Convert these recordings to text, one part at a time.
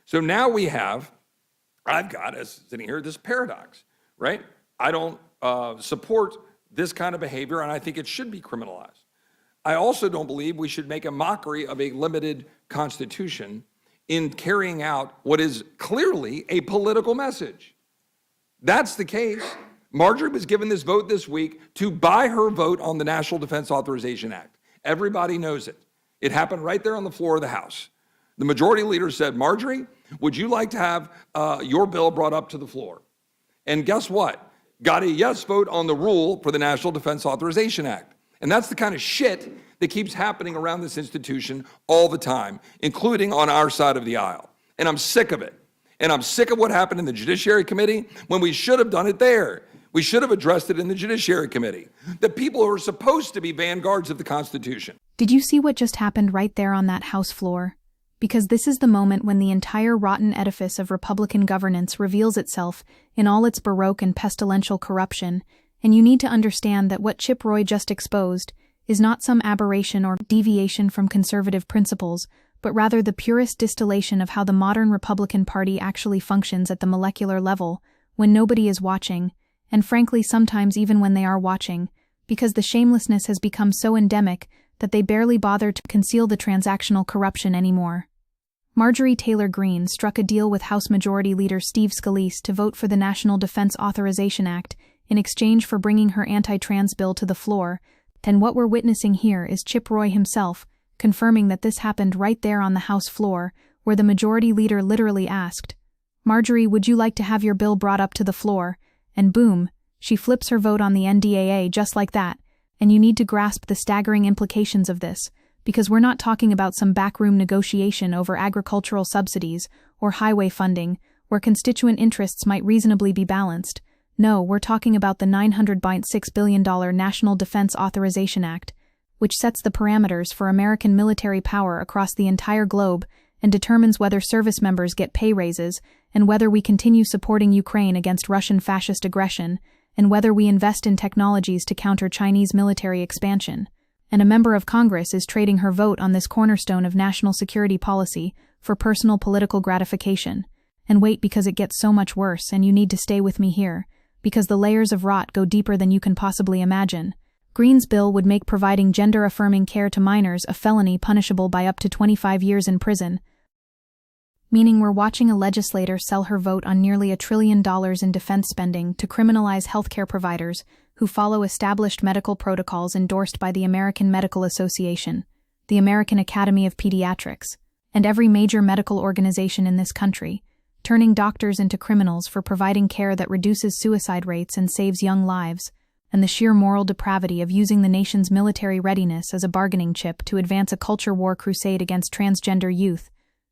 So now I've got, as sitting here, this paradox, right? I don't support this kind of behavior, and I think it should be criminalized. I also don't believe we should make a mockery of a limited constitution in carrying out what is clearly a political message. That's the case. Marjorie was given this vote this week to buy her vote on the National Defense Authorization Act. Everybody knows it. It happened right there on the floor of the House. The majority leader said, Marjorie, would you like to have your bill brought up to the floor? And guess what? Got a yes vote on the rule for the National Defense Authorization Act. And that's the kind of shit that keeps happening around this institution all the time, including on our side of the aisle. And I'm sick of it. And I'm sick of what happened in the Judiciary Committee when we should have done it there. We should have addressed it in the Judiciary Committee. The people who are supposed to be vanguards of the Constitution. Did you see what just happened right there on that House floor? Because this is the moment when the entire rotten edifice of Republican governance reveals itself in all its baroque and pestilential corruption, and you need to understand that what Chip Roy just exposed is not some aberration or deviation from conservative principles, but rather the purest distillation of how the modern Republican Party actually functions at the molecular level, when nobody is watching, and frankly sometimes even when they are watching, because the shamelessness has become so endemic that they barely bother to conceal the transactional corruption anymore. Marjorie Taylor Greene struck a deal with House Majority Leader Steve Scalise to vote for the National Defense Authorization Act in exchange for bringing her anti-trans bill to the floor, and what we're witnessing here is Chip Roy himself confirming that this happened right there on the House floor, where the Majority Leader literally asked, Marjorie, would you like to have your bill brought up to the floor? And boom, she flips her vote on the NDAA just like that. And you need to grasp the staggering implications of this, because we're not talking about some backroom negotiation over agricultural subsidies or highway funding, where constituent interests might reasonably be balanced. No, we're talking about the $900.6 billion National Defense Authorization Act, which sets the parameters for American military power across the entire globe and determines whether service members get pay raises and whether we continue supporting Ukraine against Russian fascist aggression, and whether we invest in technologies to counter Chinese military expansion. And a member of Congress is trading her vote on this cornerstone of national security policy for personal political gratification. And wait, because it gets so much worse, and you need to stay with me here, because the layers of rot go deeper than you can possibly imagine. Greene's bill would make providing gender-affirming care to minors a felony punishable by up to 25 years in prison, meaning we're watching a legislator sell her vote on nearly $1 trillion in defense spending to criminalize healthcare providers who follow established medical protocols endorsed by the American Medical Association, the American Academy of Pediatrics, and every major medical organization in this country, turning doctors into criminals for providing care that reduces suicide rates and saves young lives, and the sheer moral depravity of using the nation's military readiness as a bargaining chip to advance a culture war crusade against transgender youth,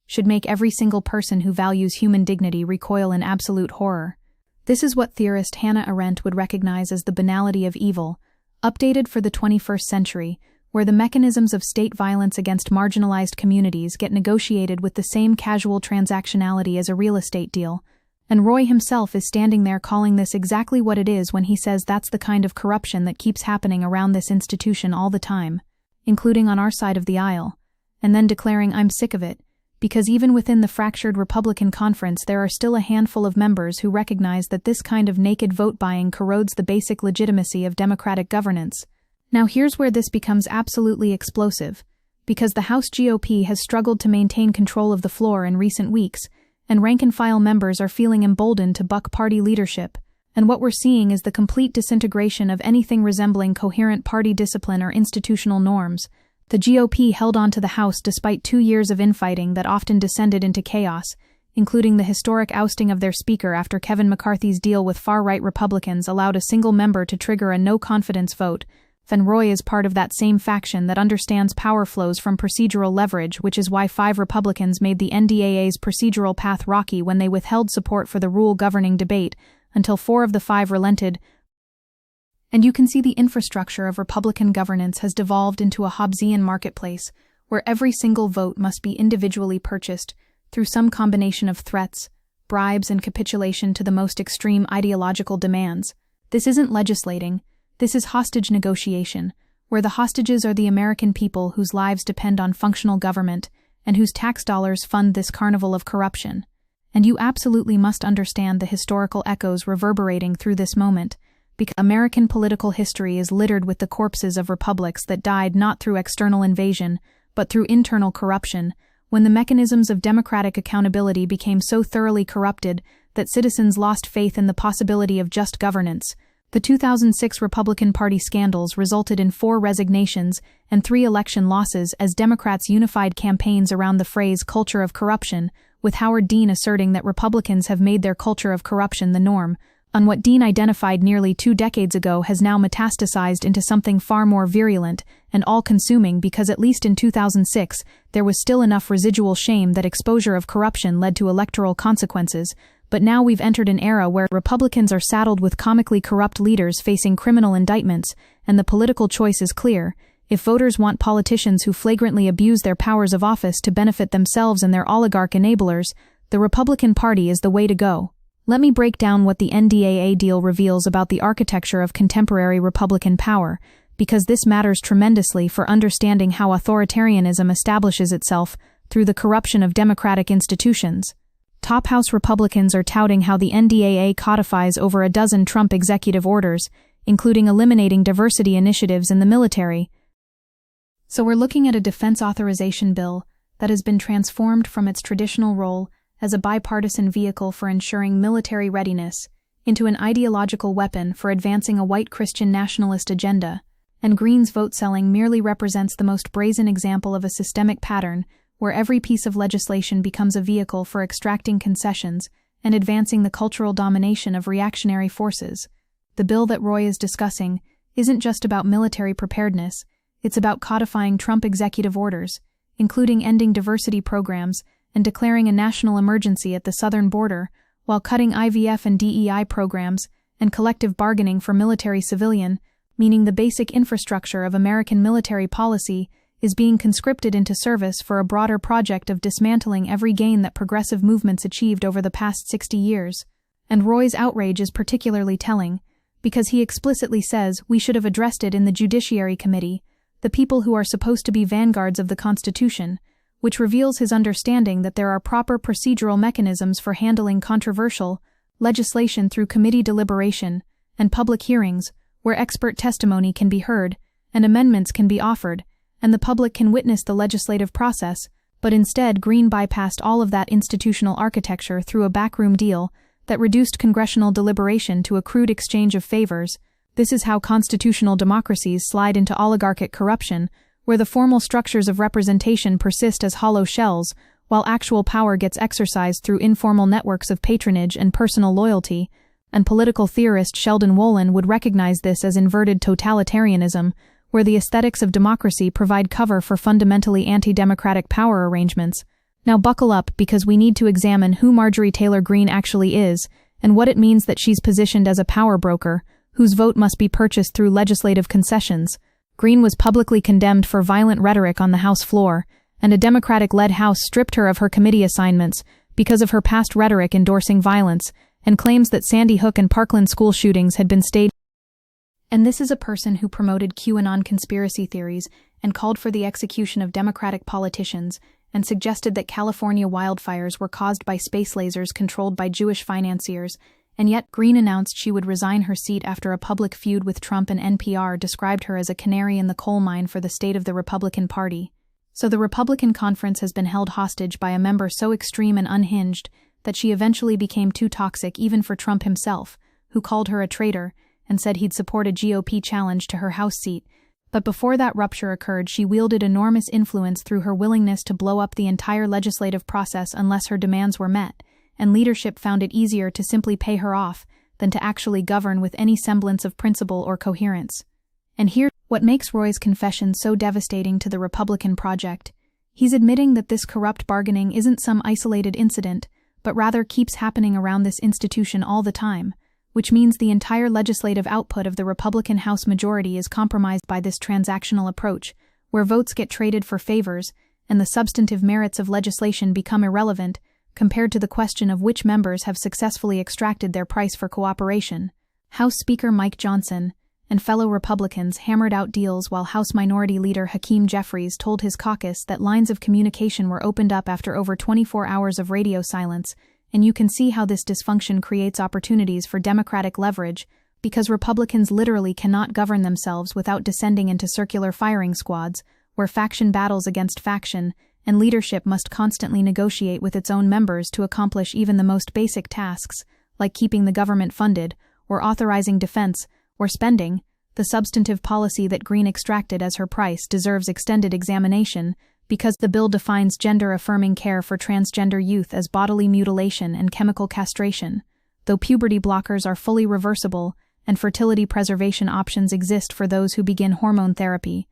should make every single person who values human dignity recoil in absolute horror. This is what theorist Hannah Arendt would recognize as the banality of evil, updated for the 21st century, where the mechanisms of state violence against marginalized communities get negotiated with the same casual transactionality as a real estate deal, and Roy himself is standing there calling this exactly what it is when he says that's the kind of corruption that keeps happening around this institution all the time, including on our side of the aisle, and then declaring I'm sick of it, because even within the fractured Republican conference there are still a handful of members who recognize that this kind of naked vote-buying corrodes the basic legitimacy of democratic governance. Now here's where this becomes absolutely explosive, because the House GOP has struggled to maintain control of the floor in recent weeks, and rank-and-file members are feeling emboldened to buck party leadership, and what we're seeing is the complete disintegration of anything resembling coherent party discipline or institutional norms. The GOP held on to the House despite 2 years of infighting that often descended into chaos, including the historic ousting of their Speaker after Kevin McCarthy's deal with far-right Republicans allowed a single member to trigger a no-confidence vote. Van Roy is part of that same faction that understands power flows from procedural leverage, which is why 5 Republicans made the NDAA's procedural path rocky when they withheld support for the rule governing debate, until 4 of the 5 relented. And you can see the infrastructure of Republican governance has devolved into a Hobbesian marketplace, where every single vote must be individually purchased through some combination of threats, bribes, and capitulation to the most extreme ideological demands. This isn't legislating. This is hostage negotiation, where the hostages are the American people whose lives depend on functional government, and whose tax dollars fund this carnival of corruption. And you absolutely must understand the historical echoes reverberating through this moment, because American political history is littered with the corpses of republics that died not through external invasion, but through internal corruption, when the mechanisms of democratic accountability became so thoroughly corrupted that citizens lost faith in the possibility of just governance. The 2006 Republican Party scandals resulted in 4 resignations and 3 election losses as Democrats unified campaigns around the phrase culture of corruption, with Howard Dean asserting that Republicans have made their culture of corruption the norm, on what Dean identified nearly 2 decades ago has now metastasized into something far more virulent and all-consuming because at least in 2006 there was still enough residual shame that exposure of corruption led to electoral consequences, but now we've entered an era where Republicans are saddled with comically corrupt leaders facing criminal indictments, and the political choice is clear. If voters want politicians who flagrantly abuse their powers of office to benefit themselves and their oligarch enablers, the Republican Party is the way to go. Let me break down what the NDAA deal reveals about the architecture of contemporary Republican power, because this matters tremendously for understanding how authoritarianism establishes itself through the corruption of democratic institutions. Top House Republicans are touting how the NDAA codifies over a dozen Trump executive orders, including eliminating diversity initiatives in the military. So we're looking at a defense authorization bill that has been transformed from its traditional role as a bipartisan vehicle for ensuring military readiness into an ideological weapon for advancing a white Christian nationalist agenda, and Greene's vote selling merely represents the most brazen example of a systemic pattern where every piece of legislation becomes a vehicle for extracting concessions and advancing the cultural domination of reactionary forces. The bill that Roy is discussing isn't just about military preparedness, it's about codifying Trump executive orders, including ending diversity programs and declaring a national emergency at the southern border, while cutting IVF and DEI programs and collective bargaining for military-civilian, meaning the basic infrastructure of American military policy is being conscripted into service for a broader project of dismantling every gain that progressive movements achieved over the past 60 years. And Roy's outrage is particularly telling, because he explicitly says we should have addressed it in the Judiciary Committee, the people who are supposed to be vanguards of the Constitution, which reveals his understanding that there are proper procedural mechanisms for handling controversial legislation through committee deliberation and public hearings, where expert testimony can be heard and amendments can be offered, and the public can witness the legislative process, but instead Greene bypassed all of that institutional architecture through a backroom deal that reduced congressional deliberation to a crude exchange of favors. This is how constitutional democracies slide into oligarchic corruption, where the formal structures of representation persist as hollow shells, while actual power gets exercised through informal networks of patronage and personal loyalty. And political theorist Sheldon Wolin would recognize this as inverted totalitarianism, where the aesthetics of democracy provide cover for fundamentally anti-democratic power arrangements. Now buckle up, because we need to examine who Marjorie Taylor Greene actually is, and what it means that she's positioned as a power broker, whose vote must be purchased through legislative concessions. Greene was publicly condemned for violent rhetoric on the House floor, and a Democratic-led House stripped her of her committee assignments because of her past rhetoric endorsing violence, and claims that Sandy Hook and Parkland school shootings had been staged. And this is a person who promoted QAnon conspiracy theories and called for the execution of Democratic politicians, and suggested that California wildfires were caused by space lasers controlled by Jewish financiers. And yet, Greene announced she would resign her seat after a public feud with Trump, and NPR described her as a canary in the coal mine for the state of the Republican Party. So the Republican conference has been held hostage by a member so extreme and unhinged that she eventually became too toxic even for Trump himself, who called her a traitor and said he'd support a GOP challenge to her House seat. But before that rupture occurred, she wielded enormous influence through her willingness to blow up the entire legislative process unless her demands were met, and leadership found it easier to simply pay her off than to actually govern with any semblance of principle or coherence. And here's what makes Roy's confession so devastating to the Republican project. He's admitting that this corrupt bargaining isn't some isolated incident, but rather keeps happening around this institution all the time, which means the entire legislative output of the Republican House majority is compromised by this transactional approach, where votes get traded for favors and the substantive merits of legislation become irrelevant compared to the question of which members have successfully extracted their price for cooperation. House Speaker Mike Johnson, and fellow Republicans hammered out deals while House Minority Leader Hakeem Jeffries told his caucus that lines of communication were opened up after over 24 hours of radio silence, and you can see how this dysfunction creates opportunities for Democratic leverage, because Republicans literally cannot govern themselves without descending into circular firing squads, where faction battles against faction, and leadership must constantly negotiate with its own members to accomplish even the most basic tasks, like keeping the government funded, or authorizing defense, or spending. The substantive policy that Greene extracted as her price deserves extended examination, because the bill defines gender-affirming care for transgender youth as bodily mutilation and chemical castration, though puberty blockers are fully reversible, and fertility preservation options exist for those who begin hormone therapy.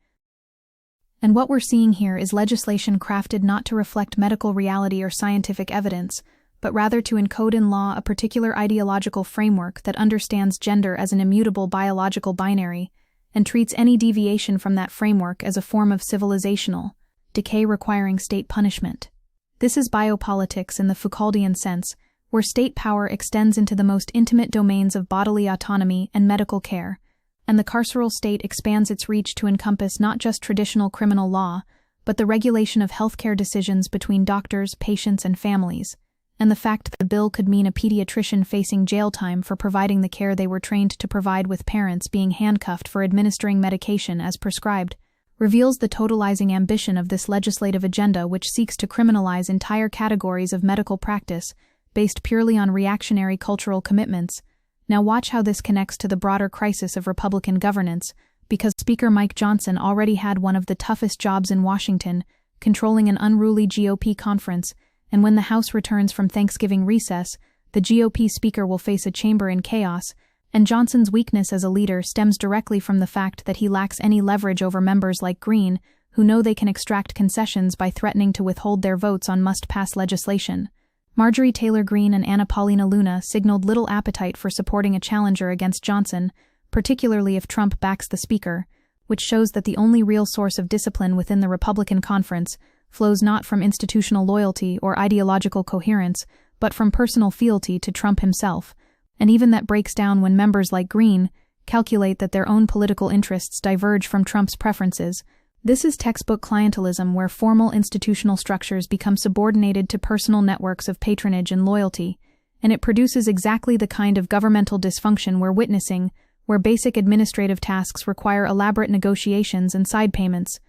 And what we're seeing here is legislation crafted not to reflect medical reality or scientific evidence, but rather to encode in law a particular ideological framework that understands gender as an immutable biological binary, and treats any deviation from that framework as a form of civilizational decay requiring state punishment. This is biopolitics in the Foucauldian sense, where state power extends into the most intimate domains of bodily autonomy and medical care, and the carceral state expands its reach to encompass not just traditional criminal law, but the regulation of healthcare decisions between doctors, patients, and families, and the fact that the bill could mean a pediatrician facing jail time for providing the care they were trained to provide with parents being handcuffed for administering medication as prescribed, reveals the totalizing ambition of this legislative agenda, which seeks to criminalize entire categories of medical practice based purely on reactionary cultural commitments. Now watch how this connects to the broader crisis of Republican governance, because Speaker Mike Johnson already had one of the toughest jobs in Washington, controlling an unruly GOP conference, and when the House returns from Thanksgiving recess, the GOP Speaker will face a chamber in chaos, and Johnson's weakness as a leader stems directly from the fact that he lacks any leverage over members like Greene, who know they can extract concessions by threatening to withhold their votes on must-pass legislation. Marjorie Taylor Greene and Anna Paulina Luna signaled little appetite for supporting a challenger against Johnson, particularly if Trump backs the Speaker, which shows that the only real source of discipline within the Republican conference flows not from institutional loyalty or ideological coherence, but from personal fealty to Trump himself, and even that breaks down when members like Greene calculate that their own political interests diverge from Trump's preferences. This is textbook clientelism, where formal institutional structures become subordinated to personal networks of patronage and loyalty, and it produces exactly the kind of governmental dysfunction we're witnessing, where basic administrative tasks require elaborate negotiations and side payments.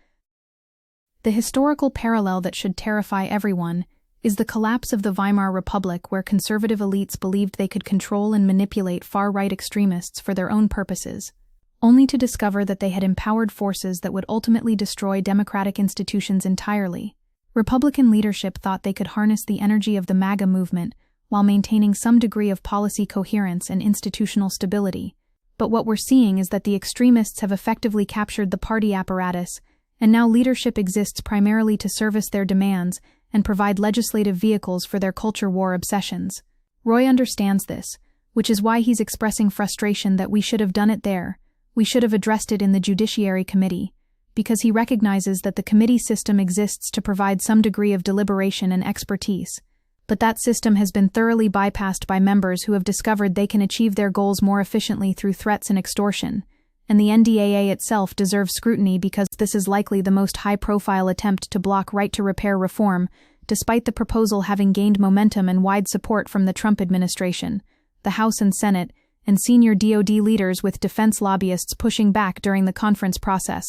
The historical parallel that should terrify everyone is the collapse of the Weimar Republic, where conservative elites believed they could control and manipulate far-right extremists for their own purposes, only to discover that they had empowered forces that would ultimately destroy democratic institutions entirely. Republican leadership thought they could harness the energy of the MAGA movement while maintaining some degree of policy coherence and institutional stability. But what we're seeing is that the extremists have effectively captured the party apparatus, and now leadership exists primarily to service their demands and provide legislative vehicles for their culture war obsessions. Roy understands this, which is why he's expressing frustration that we should have done it there. We should have addressed it in the Judiciary Committee, because he recognizes that the committee system exists to provide some degree of deliberation and expertise. But that system has been thoroughly bypassed by members who have discovered they can achieve their goals more efficiently through threats and extortion, and the NDAA itself deserves scrutiny because this is likely the most high-profile attempt to block right-to-repair reform, despite the proposal having gained momentum and wide support from the Trump administration, the House and Senate, and senior DoD leaders, with defense lobbyists pushing back during the conference process.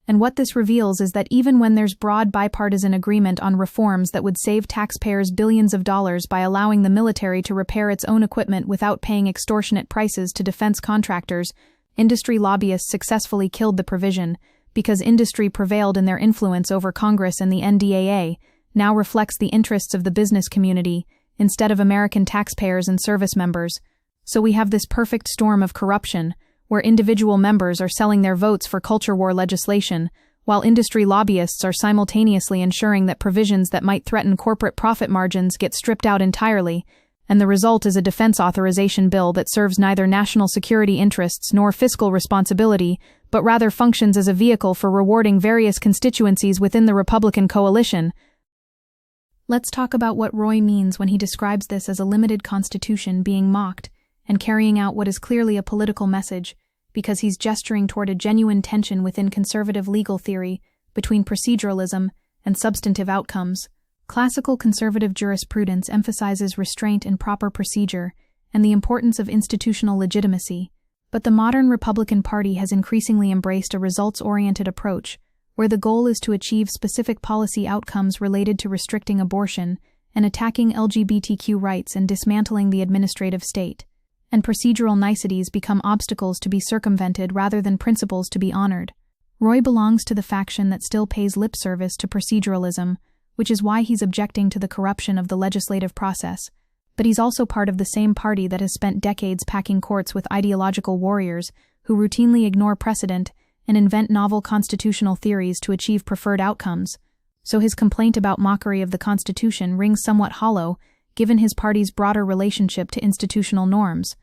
And what this reveals is that even when there's broad bipartisan agreement on reforms that would save taxpayers billions of dollars by allowing the military to repair its own equipment without paying extortionate prices to defense contractors, industry lobbyists successfully killed the provision, because industry prevailed in their influence over Congress, and the NDAA now reflects the interests of the business community instead of American taxpayers and service members. So we have this perfect storm of corruption, where individual members are selling their votes for culture war legislation, while industry lobbyists are simultaneously ensuring that provisions that might threaten corporate profit margins get stripped out entirely, and the result is a defense authorization bill that serves neither national security interests nor fiscal responsibility, but rather functions as a vehicle for rewarding various constituencies within the Republican coalition. Let's talk about what Roy means when he describes this as a limited constitution being mocked and carrying out what is clearly a political message, because he's gesturing toward a genuine tension within conservative legal theory between proceduralism and substantive outcomes. Classical conservative jurisprudence emphasizes restraint and proper procedure and the importance of institutional legitimacy, but the modern Republican Party has increasingly embraced a results-oriented approach, where the goal is to achieve specific policy outcomes related to restricting abortion and attacking LGBTQ rights and dismantling the administrative state. And procedural niceties become obstacles to be circumvented rather than principles to be honored. Roy belongs to the faction that still pays lip service to proceduralism, which is why he's objecting to the corruption of the legislative process. But he's also part of the same party that has spent decades packing courts with ideological warriors who routinely ignore precedent and invent novel constitutional theories to achieve preferred outcomes. So his complaint about mockery of the Constitution rings somewhat hollow, given his party's broader relationship to institutional norms.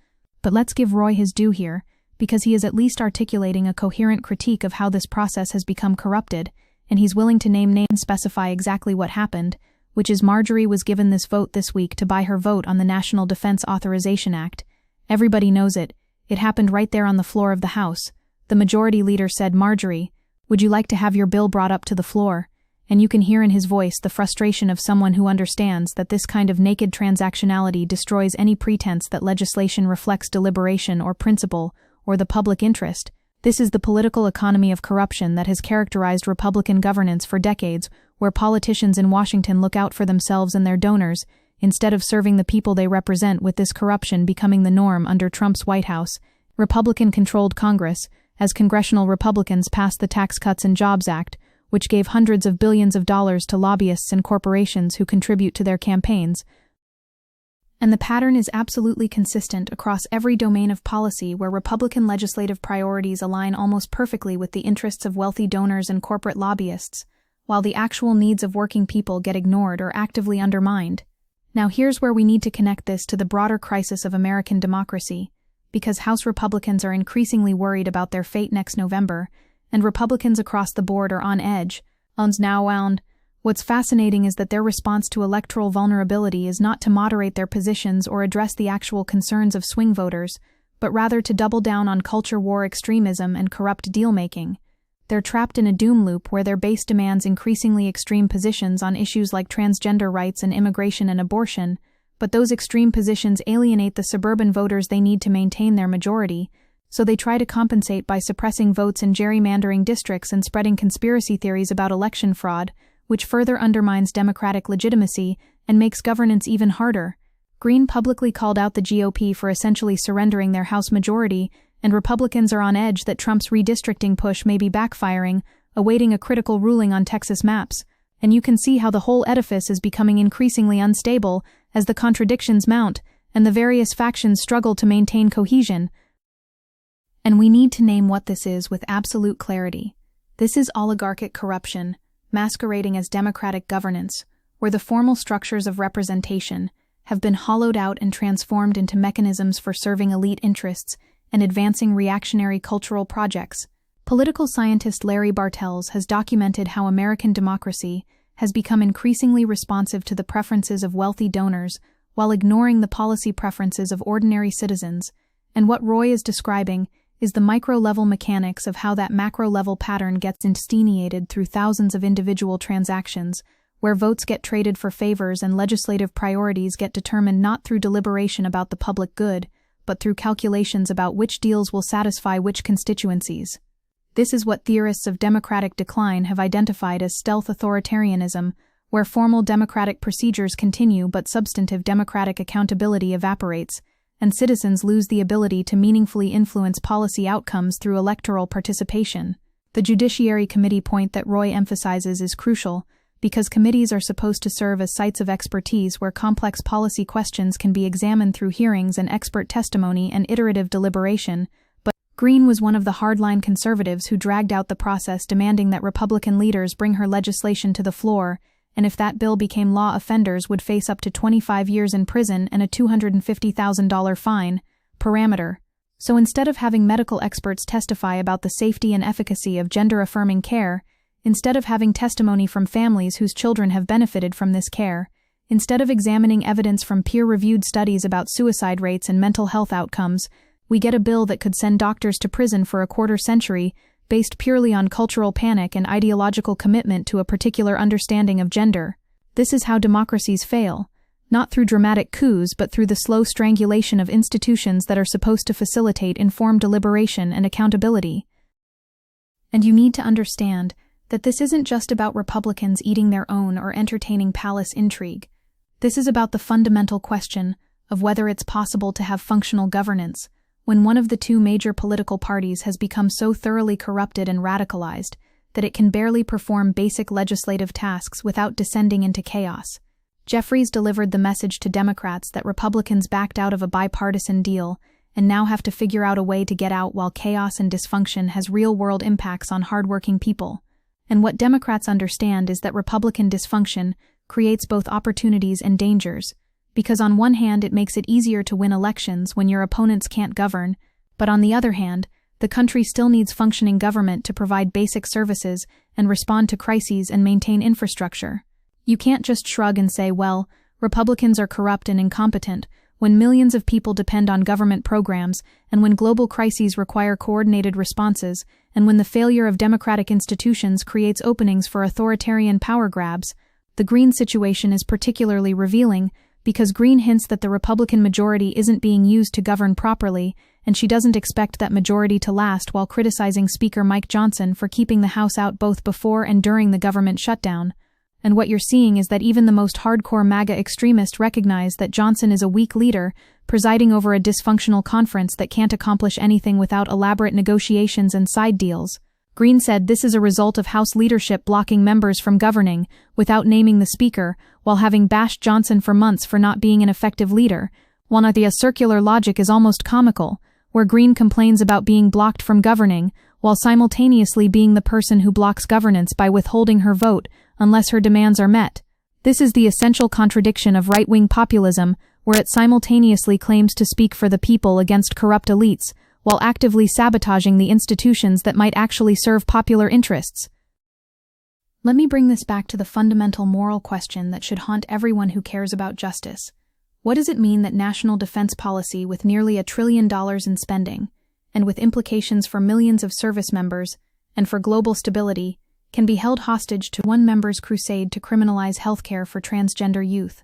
But let's give Roy his due here, because he is at least articulating a coherent critique of how this process has become corrupted, and he's willing to name names and specify exactly what happened, which is Marjorie was given this vote this week to buy her vote on the National Defense Authorization Act. Everybody knows it. It happened right there on the floor of the House. The majority leader said, "Marjorie, would you like to have your bill brought up to the floor?" And you can hear in his voice the frustration of someone who understands that this kind of naked transactionality destroys any pretense that legislation reflects deliberation or principle or the public interest. This is the political economy of corruption that has characterized Republican governance for decades, where politicians in Washington look out for themselves and their donors, instead of serving the people they represent, with this corruption becoming the norm under Trump's White House. Republican-controlled Congress, as congressional Republicans passed the Tax Cuts and Jobs Act, which gave hundreds of billions of dollars to lobbyists and corporations who contribute to their campaigns. And the pattern is absolutely consistent across every domain of policy where Republican legislative priorities align almost perfectly with the interests of wealthy donors and corporate lobbyists, while the actual needs of working people get ignored or actively undermined. Now here's where we need to connect this to the broader crisis of American democracy, because House Republicans are increasingly worried about their fate next November, and Republicans across the board are on edge. What's fascinating is that their response to electoral vulnerability is not to moderate their positions or address the actual concerns of swing voters, but rather to double down on culture war extremism and corrupt deal-making. They're trapped in a doom loop where their base demands increasingly extreme positions on issues like transgender rights and immigration and abortion, but those extreme positions alienate the suburban voters they need to maintain their majority, so they try to compensate by suppressing votes in gerrymandering districts and spreading conspiracy theories about election fraud, which further undermines democratic legitimacy and makes governance even harder. Greene publicly called out the GOP for essentially surrendering their House majority, and Republicans are on edge that Trump's redistricting push may be backfiring, awaiting a critical ruling on Texas maps. And you can see how the whole edifice is becoming increasingly unstable as the contradictions mount and the various factions struggle to maintain cohesion. And we need to name what this is with absolute clarity. This is oligarchic corruption, masquerading as democratic governance, where the formal structures of representation have been hollowed out and transformed into mechanisms for serving elite interests and advancing reactionary cultural projects. Political scientist Larry Bartels has documented how American democracy has become increasingly responsive to the preferences of wealthy donors while ignoring the policy preferences of ordinary citizens, and what Roy is describing is the micro-level mechanics of how that macro-level pattern gets instantiated through thousands of individual transactions, where votes get traded for favors and legislative priorities get determined not through deliberation about the public good, but through calculations about which deals will satisfy which constituencies. This is what theorists of democratic decline have identified as stealth authoritarianism, where formal democratic procedures continue but substantive democratic accountability evaporates, and citizens lose the ability to meaningfully influence policy outcomes through electoral participation. The Judiciary Committee point that Roy emphasizes is crucial, because committees are supposed to serve as sites of expertise where complex policy questions can be examined through hearings and expert testimony and iterative deliberation, but Greene was one of the hardline conservatives who dragged out the process, demanding that Republican leaders bring her legislation to the floor, and if that bill became law, offenders would face up to 25 years in prison and a $250,000 fine. So instead of having medical experts testify about the safety and efficacy of gender-affirming care, instead of having testimony from families whose children have benefited from this care, instead of examining evidence from peer-reviewed studies about suicide rates and mental health outcomes, We get a bill that could send doctors to prison for a quarter century, based purely on cultural panic and ideological commitment to a particular understanding of gender. This is how democracies fail, not through dramatic coups but through the slow strangulation of institutions that are supposed to facilitate informed deliberation and accountability. And you need to understand that this isn't just about Republicans eating their own or entertaining palace intrigue. This is about the fundamental question of whether it's possible to have functional governance when one of the two major political parties has become so thoroughly corrupted and radicalized that it can barely perform basic legislative tasks without descending into chaos. Jeffries delivered the message to Democrats that Republicans backed out of a bipartisan deal and now have to figure out a way to get out while chaos and dysfunction has real-world impacts on hardworking people. And what Democrats understand is that Republican dysfunction creates both opportunities and dangers, because on one hand it makes it easier to win elections when your opponents can't govern, but on the other hand, the country still needs functioning government to provide basic services and respond to crises and maintain infrastructure. You can't just shrug and say, well, Republicans are corrupt and incompetent, when millions of people depend on government programs, and when global crises require coordinated responses, and when the failure of democratic institutions creates openings for authoritarian power grabs. The Greene situation is particularly revealing because Greene hints that the Republican majority isn't being used to govern properly, and she doesn't expect that majority to last while criticizing Speaker Mike Johnson for keeping the House out both before and during the government shutdown. And what you're seeing is that even the most hardcore MAGA extremists recognize that Johnson is a weak leader, presiding over a dysfunctional conference that can't accomplish anything without elaborate negotiations and side deals. Greene said this is a result of House leadership blocking members from governing, without naming the Speaker, while having bashed Johnson for months for not being an effective leader. While the circular logic is almost comical, where Greene complains about being blocked from governing, while simultaneously being the person who blocks governance by withholding her vote unless her demands are met. This is the essential contradiction of right-wing populism, where it simultaneously claims to speak for the people against corrupt elites, while actively sabotaging the institutions that might actually serve popular interests. Let me bring this back to the fundamental moral question that should haunt everyone who cares about justice. What does it mean that national defense policy with nearly $1 trillion in spending, and with implications for millions of service members, and for global stability, can be held hostage to one member's crusade to criminalize healthcare for transgender youth?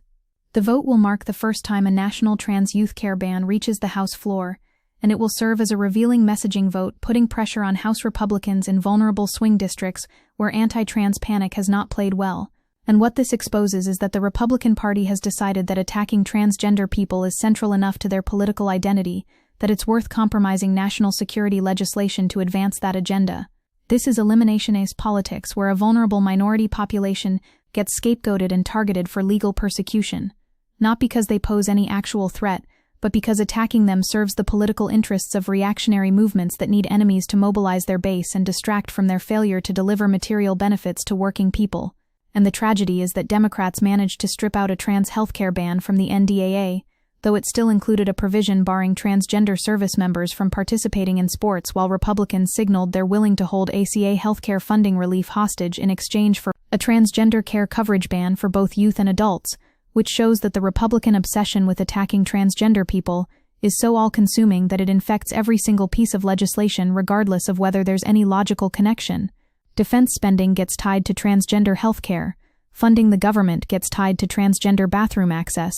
The vote will mark the first time a national trans youth care ban reaches the House floor, and it will serve as a revealing messaging vote putting pressure on House Republicans in vulnerable swing districts where anti-trans panic has not played well. And what this exposes is that the Republican Party has decided that attacking transgender people is central enough to their political identity that it's worth compromising national security legislation to advance that agenda. This is eliminationist politics, where a vulnerable minority population gets scapegoated and targeted for legal persecution, not because they pose any actual threat, but because attacking them serves the political interests of reactionary movements that need enemies to mobilize their base and distract from their failure to deliver material benefits to working people. And the tragedy is that Democrats managed to strip out a trans healthcare ban from the NDAA, though it still included a provision barring transgender service members from participating in sports, while Republicans signaled they're willing to hold ACA healthcare funding relief hostage in exchange for a transgender care coverage ban for both youth and adults, which shows that the Republican obsession with attacking transgender people is so all-consuming that it infects every single piece of legislation regardless of whether there's any logical connection. Defense spending gets tied to transgender healthcare, funding the government gets tied to transgender bathroom access,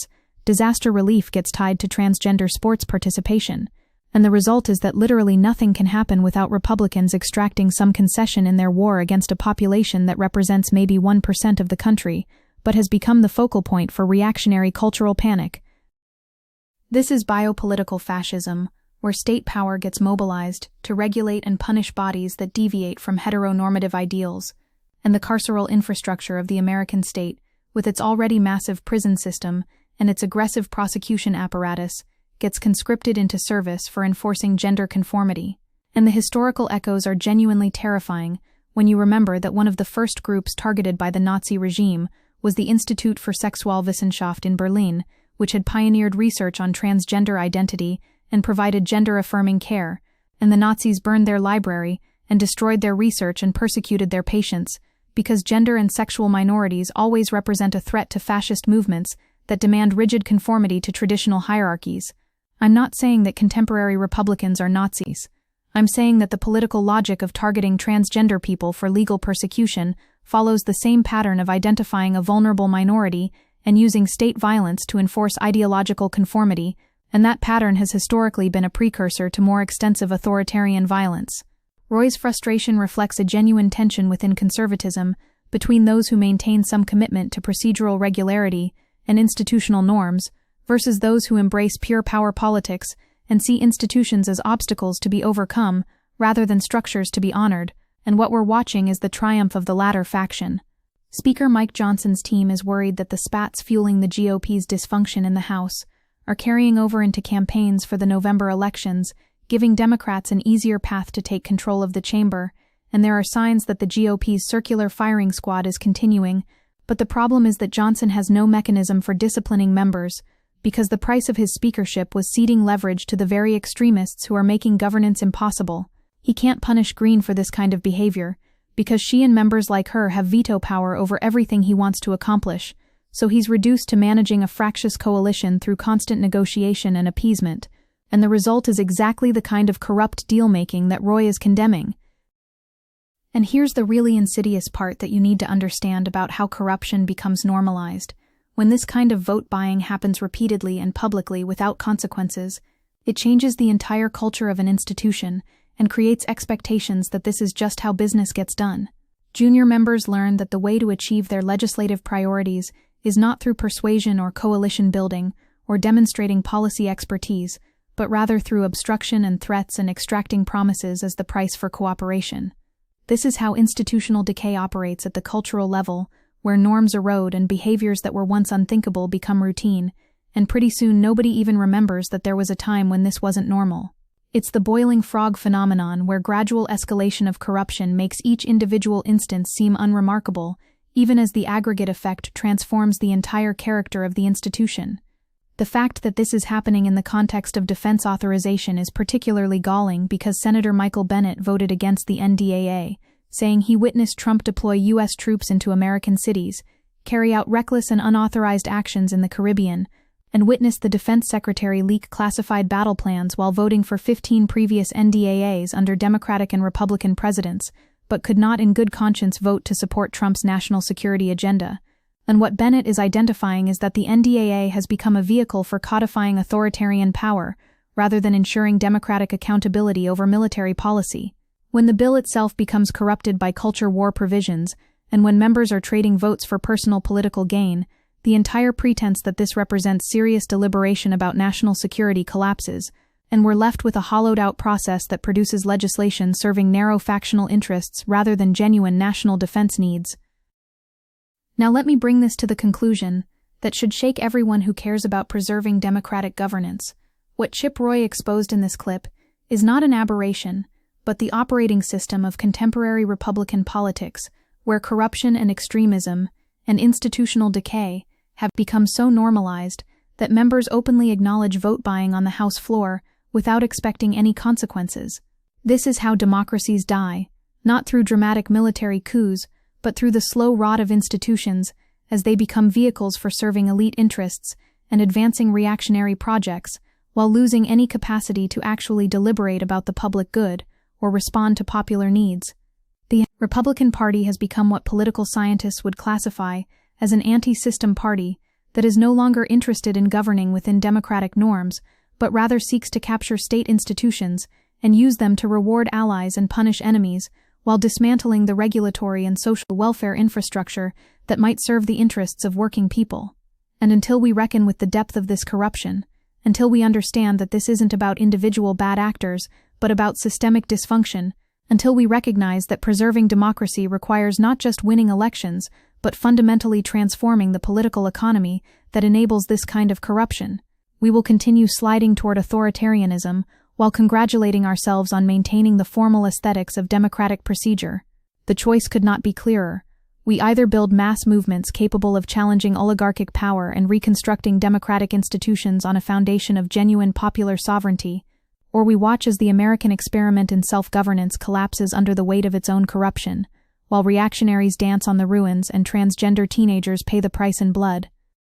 disaster relief gets tied to transgender sports participation, and the result is that literally nothing can happen without Republicans extracting some concession in their war against a population that represents maybe 1% of the country, but has become the focal point for reactionary cultural panic. This is biopolitical fascism, where state power gets mobilized to regulate and punish bodies that deviate from heteronormative ideals, and the carceral infrastructure of the American state, with its already massive prison system and its aggressive prosecution apparatus, gets conscripted into service for enforcing gender conformity. And the historical echoes are genuinely terrifying when you remember that one of the first groups targeted by the Nazi regime was the Institut für Sexualwissenschaft in Berlin, which had pioneered research on transgender identity and provided gender-affirming care, and the Nazis burned their library and destroyed their research and persecuted their patients, because gender and sexual minorities always represent a threat to fascist movements that demand rigid conformity to traditional hierarchies. I'm not saying that contemporary Republicans are Nazis. I'm saying that the political logic of targeting transgender people for legal persecution follows the same pattern of identifying a vulnerable minority and using state violence to enforce ideological conformity, and that pattern has historically been a precursor to more extensive authoritarian violence. Roy's frustration reflects a genuine tension within conservatism between those who maintain some commitment to procedural regularity and institutional norms versus those who embrace pure power politics and see institutions as obstacles to be overcome rather than structures to be honored, and what we're watching is the triumph of the latter faction. Speaker Mike Johnson's team is worried that the spats fueling the GOP's dysfunction in the House are carrying over into campaigns for the November elections, giving Democrats an easier path to take control of the chamber, and there are signs that the GOP's circular firing squad is continuing, but the problem is that Johnson has no mechanism for disciplining members, because the price of his speakership was ceding leverage to the very extremists who are making governance impossible. He can't punish Greene for this kind of behavior, because she and members like her have veto power over everything he wants to accomplish, so he's reduced to managing a fractious coalition through constant negotiation and appeasement, and the result is exactly the kind of corrupt deal-making that Roy is condemning. And here's the really insidious part that you need to understand about how corruption becomes normalized. When this kind of vote buying happens repeatedly and publicly without consequences, it changes the entire culture of an institution and creates expectations that this is just how business gets done. Junior members learn that the way to achieve their legislative priorities is not through persuasion or coalition building or demonstrating policy expertise, but rather through obstruction and threats and extracting promises as the price for cooperation. This is how institutional decay operates at the cultural level, where norms erode and behaviors that were once unthinkable become routine, and pretty soon nobody even remembers that there was a time when this wasn't normal. It's the boiling frog phenomenon where gradual escalation of corruption makes each individual instance seem unremarkable, even as the aggregate effect transforms the entire character of the institution. The fact that this is happening in the context of defense authorization is particularly galling because Senator Michael Bennet voted against the NDAA, saying he witnessed Trump deploy U.S. troops into American cities, carry out reckless and unauthorized actions in the Caribbean, and witnessed the defense secretary leak classified battle plans while voting for 15 previous NDAAs under Democratic and Republican presidents, but could not in good conscience vote to support Trump's national security agenda. And what Bennett is identifying is that the NDAA has become a vehicle for codifying authoritarian power, rather than ensuring democratic accountability over military policy. When the bill itself becomes corrupted by culture war provisions, and when members are trading votes for personal political gain, the entire pretense that this represents serious deliberation about national security collapses, and we're left with a hollowed-out process that produces legislation serving narrow factional interests rather than genuine national defense needs. Now let me bring this to the conclusion that should shake everyone who cares about preserving democratic governance. What Chip Roy exposed in this clip is not an aberration, but the operating system of contemporary Republican politics, where corruption and extremism and institutional decay have become so normalized that members openly acknowledge vote buying on the House floor without expecting any consequences. This is how democracies die, not through dramatic military coups, but through the slow rot of institutions as they become vehicles for serving elite interests and advancing reactionary projects, while losing any capacity to actually deliberate about the public good or respond to popular needs. The Republican Party has become what political scientists would classify as an anti-system party that is no longer interested in governing within democratic norms, but rather seeks to capture state institutions and use them to reward allies and punish enemies, while dismantling the regulatory and social welfare infrastructure that might serve the interests of working people. And until we reckon with the depth of this corruption, until we understand that this isn't about individual bad actors, but about systemic dysfunction, until we recognize that preserving democracy requires not just winning elections, but fundamentally transforming the political economy that enables this kind of corruption, we will continue sliding toward authoritarianism while congratulating ourselves on maintaining the formal aesthetics of democratic procedure. The choice could not be clearer. We either build mass movements capable of challenging oligarchic power and reconstructing democratic institutions on a foundation of genuine popular sovereignty, or we watch as the American experiment in self-governance collapses under the weight of its own corruption, while reactionaries dance on the ruins and transgender teenagers pay the price in blood.